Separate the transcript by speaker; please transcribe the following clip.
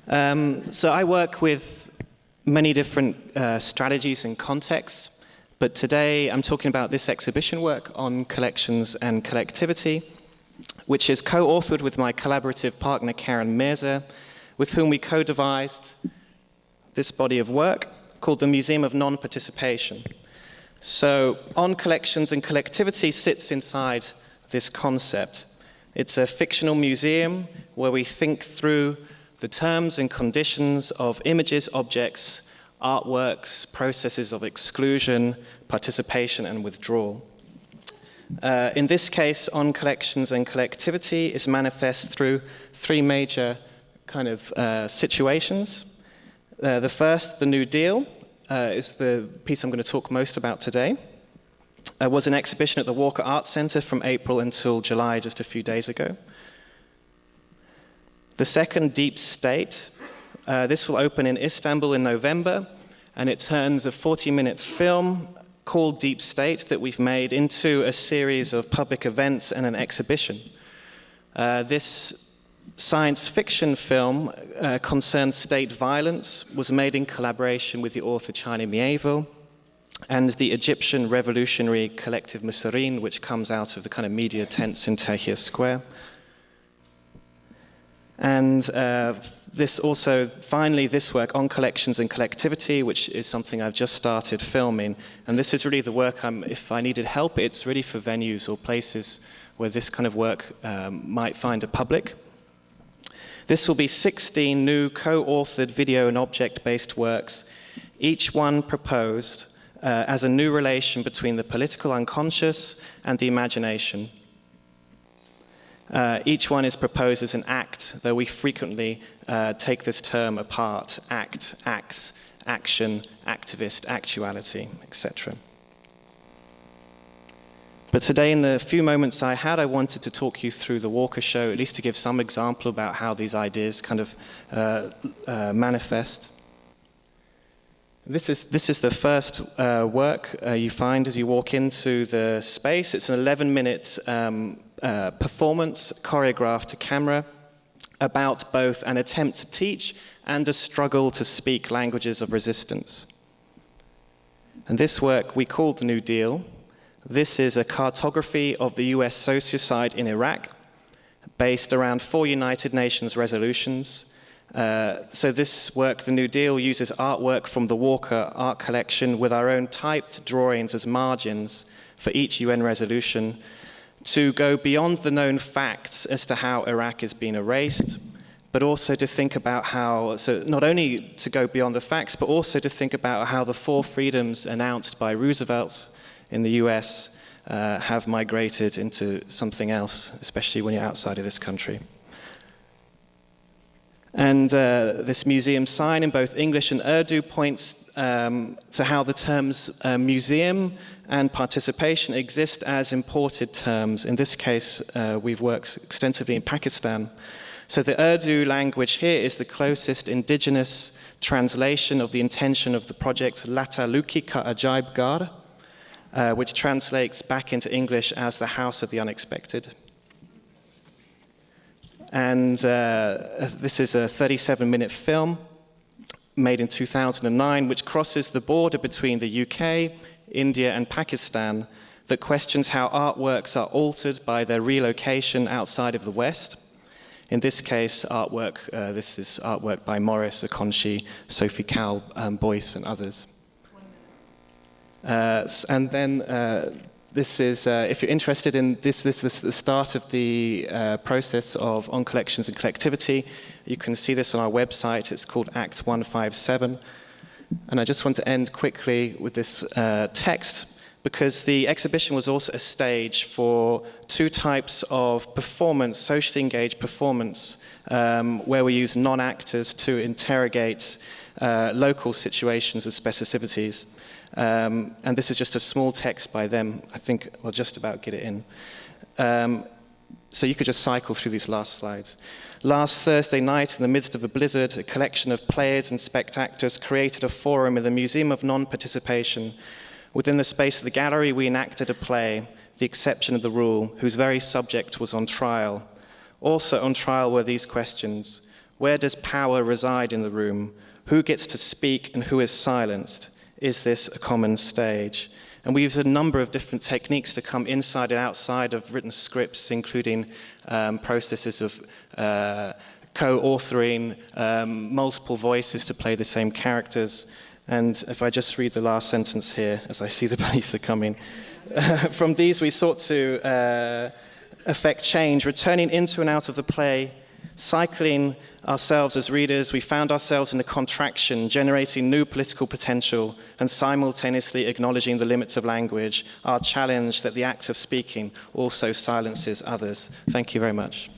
Speaker 1: So I work with many different strategies and contexts, but today I'm talking about this exhibition work on collections and collectivity, which is co-authored with my collaborative partner Karen Mirza, with whom we co-devised this body of work called the Museum of Non-Participation. So On Collections and Collectivity sits inside this concept. It's a fictional museum where we think through the terms and conditions of images, objects, artworks, processes of exclusion, participation, and withdrawal. In this case, On Collections and Collectivity is manifest through three major kind of situations. The first, the New Deal, is the piece I'm going to talk most about today. Was an exhibition at the Walker Art Center from April until July, just a few days ago. The second, Deep State. This will open in Istanbul in November, and it turns a 40-minute film called Deep State that we've made into a series of public events and an exhibition. This science fiction film concerns state violence, was made in collaboration with the author China Mieville and the Egyptian revolutionary collective Musarreen, which comes out of the kind of media tents in Tahrir Square. And this also, finally, this work On Collections and Collectivity, which is something I've just started filming. And this is really the work if I needed help, it's really for venues or places where this kind of work might find a public. This will be 16 new co-authored video and object-based works, each one proposed as a new relation between the political unconscious and the imagination. Each one is proposed as an act, though we frequently take this term apart: act, acts, action, activist, actuality, etc. But today, in the few moments I had, I wanted to talk you through the Walker Show, at least to give some example about how these ideas kind of manifest. This is the first work you find as you walk into the space. It's an 11-minute performance choreographed to camera about both an attempt to teach and a struggle to speak languages of resistance. And this work we called the New Deal. This is a cartography of the US sociocide in Iraq, based around 4 United Nations resolutions. So this work, the New Deal, uses artwork from the Walker Art Collection with our own typed drawings as margins for each UN resolution to go beyond the known facts as to how Iraq has been erased, but also to think about how, so not only to go beyond the facts, but also to think about how the 4 freedoms announced by Roosevelt in the US have migrated into something else, especially when you're outside of this country. And this museum sign in both English and Urdu points to how the terms museum and participation exist as imported terms. In this case, we've worked extensively in Pakistan. So the Urdu language here is the closest indigenous translation of the intention of the project Lataluki Ka Ajaib Gar, which translates back into English as the House of the Unexpected. And this is a 37-minute film made in 2009, which crosses the border between the UK, India, and Pakistan, that questions how artworks are altered by their relocation outside of the West. In this case, artwork, this is artwork by Morris, Akonshi, Sophie Cal, Boyce, and others. And then this is, if you're interested in this is the start of the process of On Collections and Collectivity. You can see this on our website. It's called Act 157. And I just want to end quickly with this text, because the exhibition was also a stage for 2 types of performance, socially engaged performance, where we use non-actors to interrogate local situations and specificities. And this is just a small text by them. I think we'll just about get it in. So you could just cycle through these last slides. Last Thursday night, in the midst of a blizzard, a collection of players and spectators created a forum in the Museum of Non-Participation. Within the space of the gallery, we enacted a play, The Exception of the Rule, whose very subject was on trial. Also on trial were these questions. Where does power reside in the room? Who gets to speak and who is silenced? Is this a common stage? And we use a number of different techniques to come inside and outside of written scripts, including processes of co-authoring, multiple voices to play the same characters. And if I just read the last sentence here, as I see the police are coming. From these, we sought to affect change, returning into and out of the play, cycling ourselves as readers. We found ourselves in a contraction, generating new political potential and simultaneously acknowledging the limits of language, our challenge that the act of speaking also silences others. Thank you very much.